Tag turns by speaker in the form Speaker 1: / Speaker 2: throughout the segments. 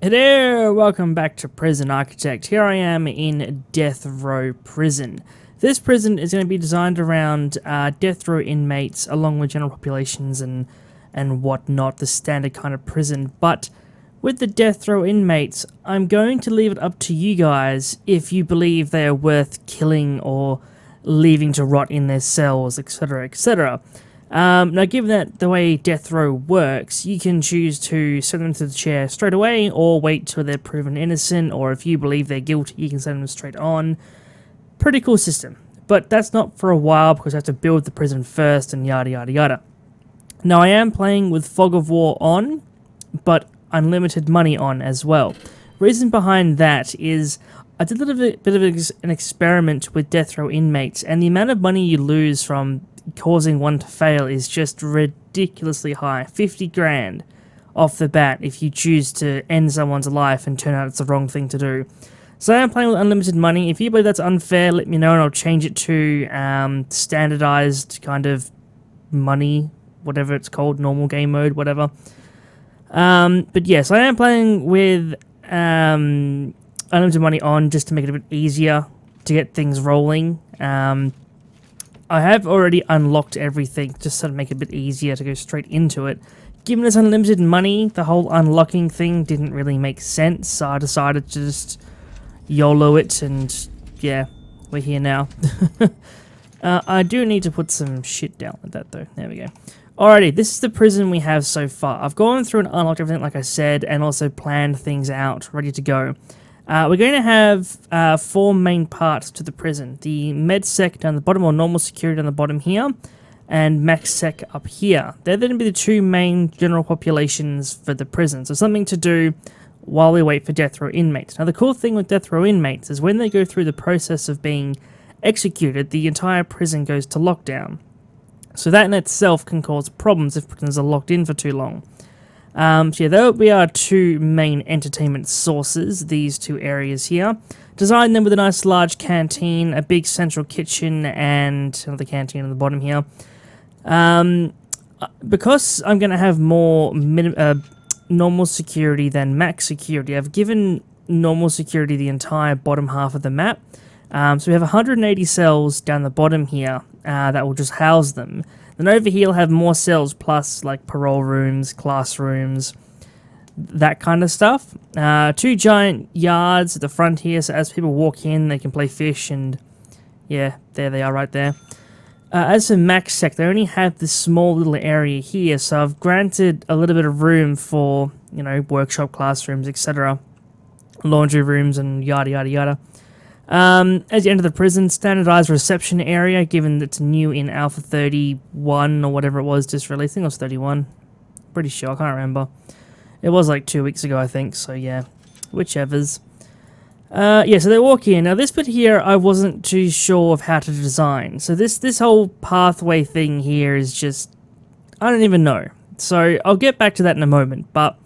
Speaker 1: Hey there, welcome back to Prison Architect. Here I am in Death Row Prison. This prison is going to be designed around death row inmates along with general populations and whatnot, the standard kind of prison. But with the death row inmates, I'm going to leave it up to you guys if you believe they are worth killing or leaving to rot in their cells, etc., etc. Now, given that the way death row works, you can choose to send them to the chair straight away or wait till they're proven innocent, or if you believe they're guilty, you can send them straight on. Pretty cool system. But that's not for a while because I have to build the prison first and yada yada yada. Now, I am playing with Fog of War on, but unlimited money on as well. Reason behind that is I did a little bit of an experiment with death row inmates, and the amount of money you lose from causing one to fail is just ridiculously high. 50 grand off the bat if you choose to end someone's life and turn out it's the wrong thing to do. So I'm playing with unlimited money. If you believe that's unfair, let me know and I'll change it to standardized kind of money, whatever it's called, normal game mode, whatever. But yes, I am playing with unlimited money on just to make it a bit easier to get things rolling. I have already unlocked everything just to make it a bit easier to go straight into it. Given it's unlimited money, the whole unlocking thing didn't really make sense, so I decided to just YOLO it, and yeah, we're here now. I do need to put some shit down like that though. There we go. Alrighty, this is the prison we have so far. I've gone through and unlocked everything like I said, and also planned things out, ready to go. We're going to have 4 main parts to the prison. The med sec down the bottom, or normal security down the bottom here, and max sec up here. They're going to be the 2 main general populations for the prison. So something to do while we wait for death row inmates. Now the cool thing with death row inmates is when they go through the process of being executed, the entire prison goes to lockdown. So that in itself can cause problems if prisoners are locked in for too long. So yeah, there will be our 2 main entertainment sources, these 2 areas here. Designed them with a nice large canteen, a big central kitchen, and another canteen on the bottom here. Because I'm going to have more normal security than max security, I've given normal security the entire bottom half of the map. So we have 180 cells down the bottom here that will just house them. Then over here, you'll have more cells, plus like parole rooms, classrooms, that kind of stuff. 2 giant yards at the front here, so as people walk in, they can play fish, and yeah, there they are right there. As for max sec, they only have this small little area here, so I've granted a little bit of room for, you know, workshop classrooms, etc., laundry rooms, and yada yada yada. As you enter the prison, standardized reception area, given that it's new in Alpha 31 or whatever it was just released. I think it was 31. Pretty sure, I can't remember. It was like 2 weeks ago, I think, so yeah, whichever's. Yeah, so they walk in. Now this bit here, I wasn't too sure of how to design. So this whole pathway thing here is just, I don't even know. So I'll get back to that in a moment, but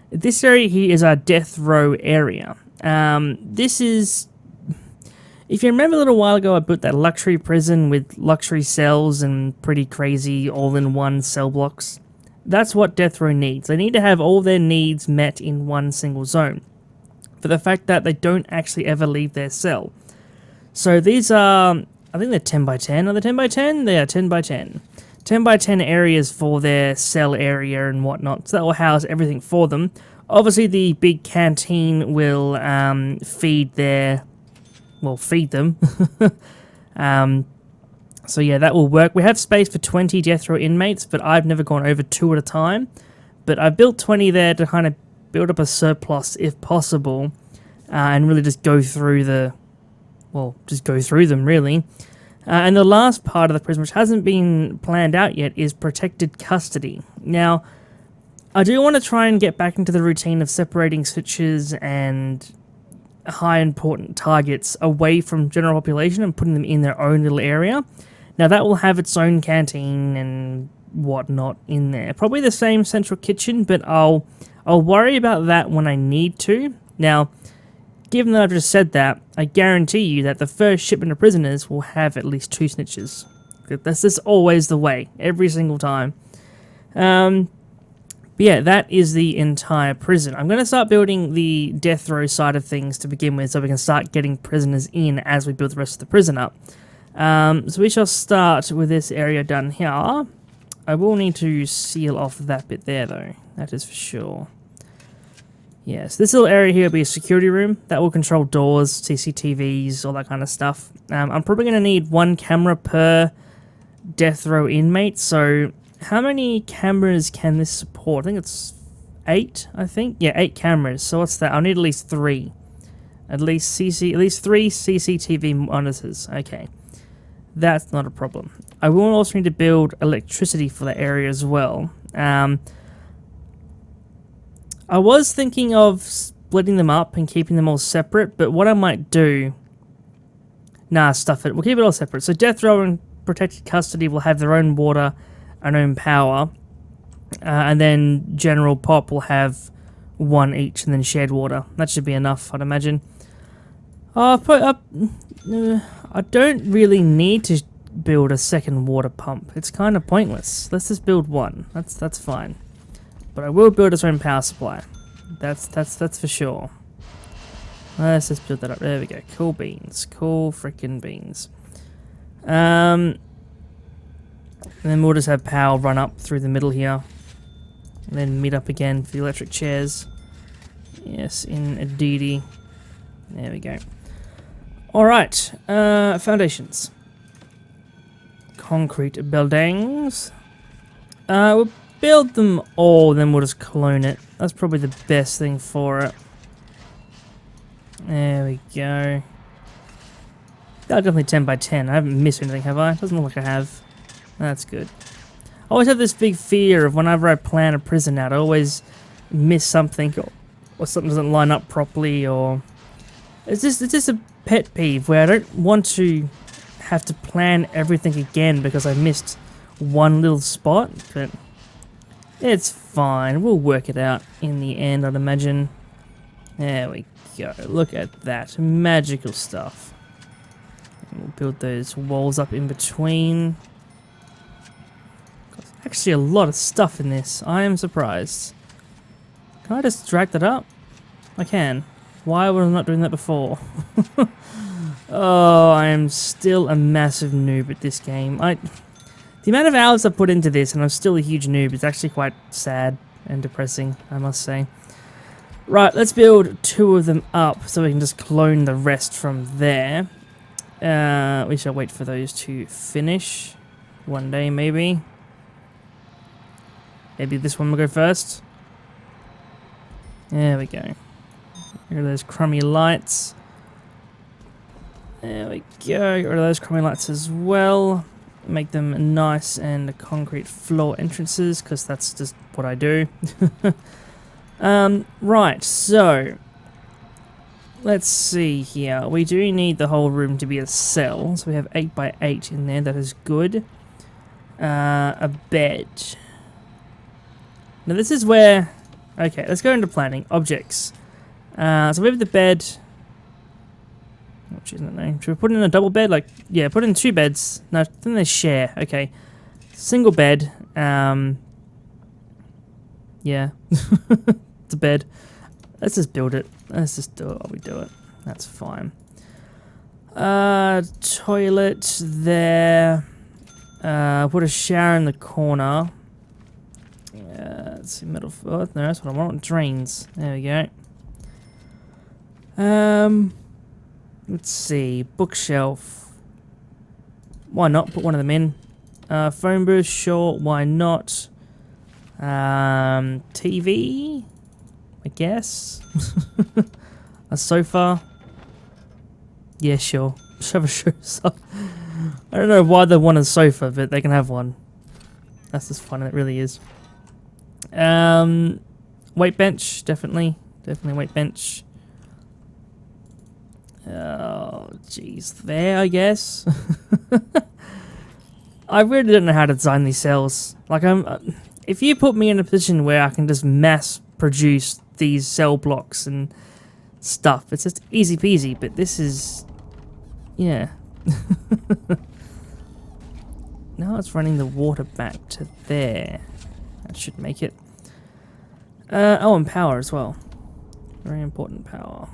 Speaker 1: this area here is our death row area. This is... If you remember a little while ago, I built that luxury prison with luxury cells and pretty crazy all-in-one cell blocks. That's what death row needs. They need to have all their needs met in one single zone, for the fact that they don't actually ever leave their cell. So these are, I think they're 10 by 10. Are they 10 by 10? They are 10 by 10. 10 by 10 areas for their cell area and whatnot. So that will house everything for them. Obviously, the big canteen will feed them. So yeah, that will work. We have space for 20 death row inmates, but I've never gone over 2 at a time. But I built 20 there to kind of build up a surplus if possible, and really just go through them really. And the last part of the prison, which hasn't been planned out yet, is protected custody. Now, I do want to try and get back into the routine of separating switches and high important targets away from general population and putting them in their own little area. Now that will have its own canteen and whatnot in there. Probably the same central kitchen, but I'll worry about that when I need to. Now, given that I've just said that, I guarantee you that the first shipment of prisoners will have at least 2 snitches. That's just always the way, every single time. But yeah, that is the entire prison. I'm going to start building the death row side of things to begin with so we can start getting prisoners in as we build the rest of the prison up. So we shall start with this area down here. I will need to seal off that bit there though, that is for sure. Yes, this little area here will be a security room that will control doors, CCTVs, all that kind of stuff. I'm probably going to need 1 camera per death row inmate, so how many cameras can this support? I think it's 8, I think. Yeah, 8 cameras. So what's that? I'll need at least 3. At least 3 CCTV monitors. Okay. That's not a problem. I will also need to build electricity for the area as well. I was thinking of splitting them up and keeping them all separate, but what I might do... Nah, stuff it. We'll keep it all separate. So death row and protected custody will have their own water and own power. And then general pop will have 1 each and then shared water. That should be enough, I'd imagine. I don't really need to build a second water pump. It's kind of pointless. Let's just build 1. That's fine. But I will build its own power supply. That's for sure. Let's just build that up. There we go. Cool beans. Cool freaking beans. And then we'll just have power run up through the middle here. And then meet up again for the electric chairs. Yes, indeedy. There we go. Alright. Foundations. Concrete buildings. We'll build them all, then we'll just clone it. That's probably the best thing for it. There we go. That's definitely 10 by 10. I haven't missed anything, have I? Doesn't look like I have. That's good. I always have this big fear of whenever I plan a prison out, I always miss something or something doesn't line up properly, or it's just a pet peeve where I don't want to have to plan everything again because I missed one little spot, but it's fine. We'll work it out in the end, I'd imagine. There we go. Look at that. Magical stuff. And we'll build those walls up in between. There's actually a lot of stuff in this. I am surprised. Can I just drag that up? I can. Why was I not doing that before? Oh, I am still a massive noob at this game. The amount of hours I put into this, and I'm still a huge noob, is actually quite sad and depressing, I must say. Right, let's build 2 of them up so we can just clone the rest from there. We shall wait for those to finish. One day, maybe. Maybe this one will go first. There we go. Here are those crummy lights. There we go. Get rid of those crummy lights as well. Make them nice and concrete floor entrances, because that's just what I do. Right, so let's see here. We do need the whole room to be a cell, so we have 8 by 8 in there. That is good. A bed. Now this is where... Okay, let's go into planning. Objects. So we have the bed... Which isn't it? Should we put in a double bed? Like, yeah, put in 2 beds. No, then they share. Okay. Single bed. Yeah. It's a bed. Let's just build it. Let's just do it while we do it. That's fine. Toilet there. Put a shower in the corner. Let's see, metal. Oh, no, that's what I want. Drains. There we go. Let's see. Bookshelf. Why not? Put one of them in. Phone booth, sure. Why not? TV, I guess. A sofa. Yeah, sure. Just have a sofa. I don't know why they want a sofa, but they can have one. That's just fun. It really is. Weight bench, definitely weight bench. Oh, jeez. There, I guess. I really don't know how to design these cells. Like, if you put me in a position where I can just mass produce these cell blocks and stuff, it's just easy peasy, but this is... Yeah. Now it's running the water back to there. That should make it. Oh, and power as well. Very important power.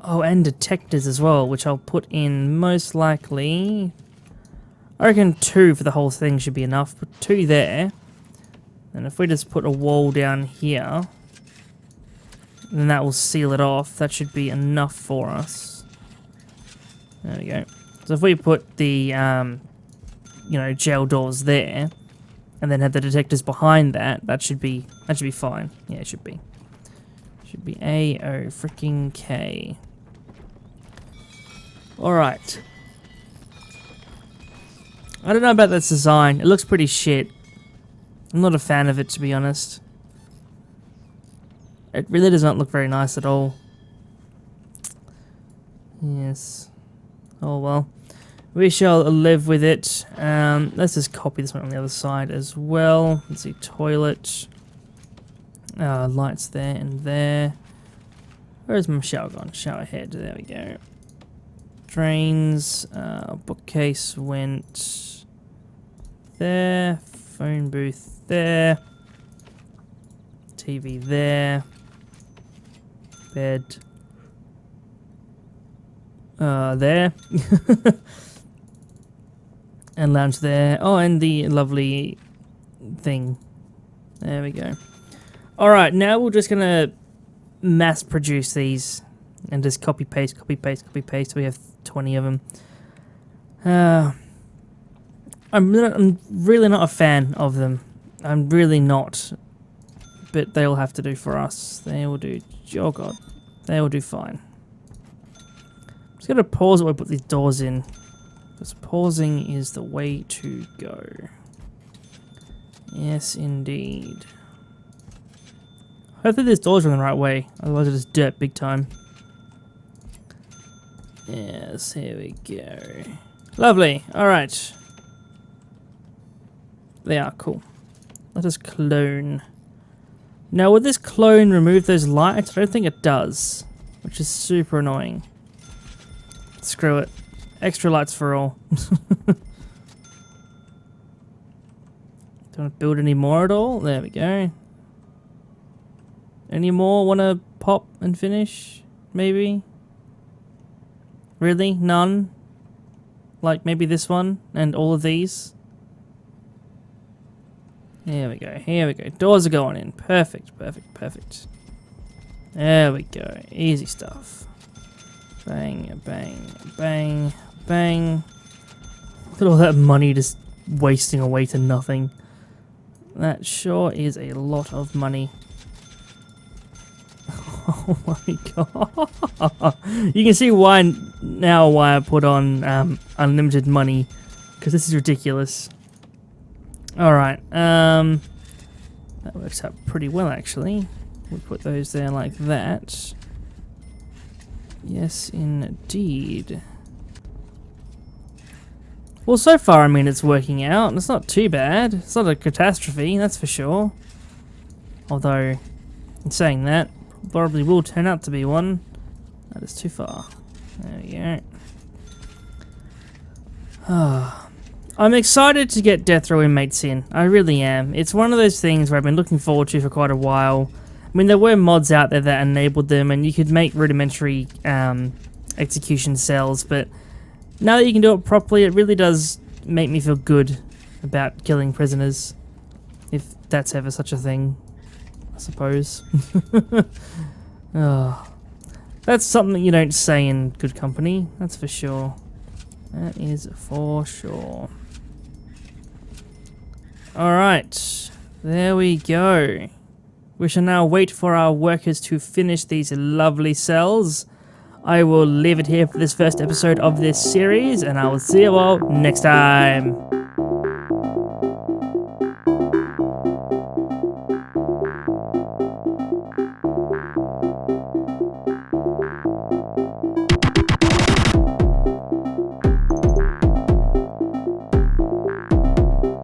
Speaker 1: Oh, and detectors as well, which I'll put in most likely. I reckon 2 for the whole thing should be enough. Put 2 there. And if we just put a wall down here, then that will seal it off. That should be enough for us. There we go. So if we put the, jail doors there, and then have the detectors behind that, that should be fine. Yeah, it should be. Should be A-O-freaking-K. Alright. I don't know about this design. It looks pretty shit. I'm not a fan of it, to be honest. It really does not look very nice at all. Yes. Oh well. We shall live with it. Let's just copy this one on the other side as well. Let's see, toilet. Lights there and there. Where's my shower gone? Shower head. There we go. Drains. Bookcase went there. Phone booth there. TV there. Bed. There. And lounge there. Oh, and the lovely thing. There we go. Alright, now we're just gonna mass produce these and just copy paste, copy paste, copy paste. We have 20 of them. I'm really not a fan of them. I'm really not. But they'll have to do for us. They will do. Oh god. They will do fine. I'm just gonna pause while I put these doors in. Because pausing is the way to go. Yes, indeed. Hopefully these doors are in the right way. Otherwise it's just dirt big time. Yes, here we go. Lovely. Alright. They are cool. Let us clone. Now, would this clone remove those lights? I don't think it does. Which is super annoying. Screw it. Extra lights for all. Don't want to build any more at all? There we go. Any more want to pop and finish? Maybe? Really? None? Like maybe this one and all of these? Here we go, here we go. Doors are going in. Perfect, perfect, perfect. There we go. Easy stuff. Bang, bang, bang, bang. Look at all that money just wasting away to nothing. That sure is a lot of money. Oh my god. You can see why I put on unlimited money. Because this is ridiculous. Alright, that works out pretty well actually. We'll put those there like that. Yes, indeed. Well, so far, I mean, it's working out. It's not too bad. It's not a catastrophe, that's for sure. Although, in saying that, probably will turn out to be one. That is too far. There we go. I'm excited to get Death Row inmates in. I really am. It's one of those things where I've been looking forward to for quite a while. I mean, there were mods out there that enabled them, and you could make rudimentary execution cells, but now that you can do it properly, it really does make me feel good about killing prisoners. If that's ever such a thing, I suppose. Oh, that's something you don't say in good company, that's for sure. That is for sure. Alright, there we go. We shall now wait for our workers to finish these lovely cells. I will leave it here for this first episode of this series, and I will see you all next time.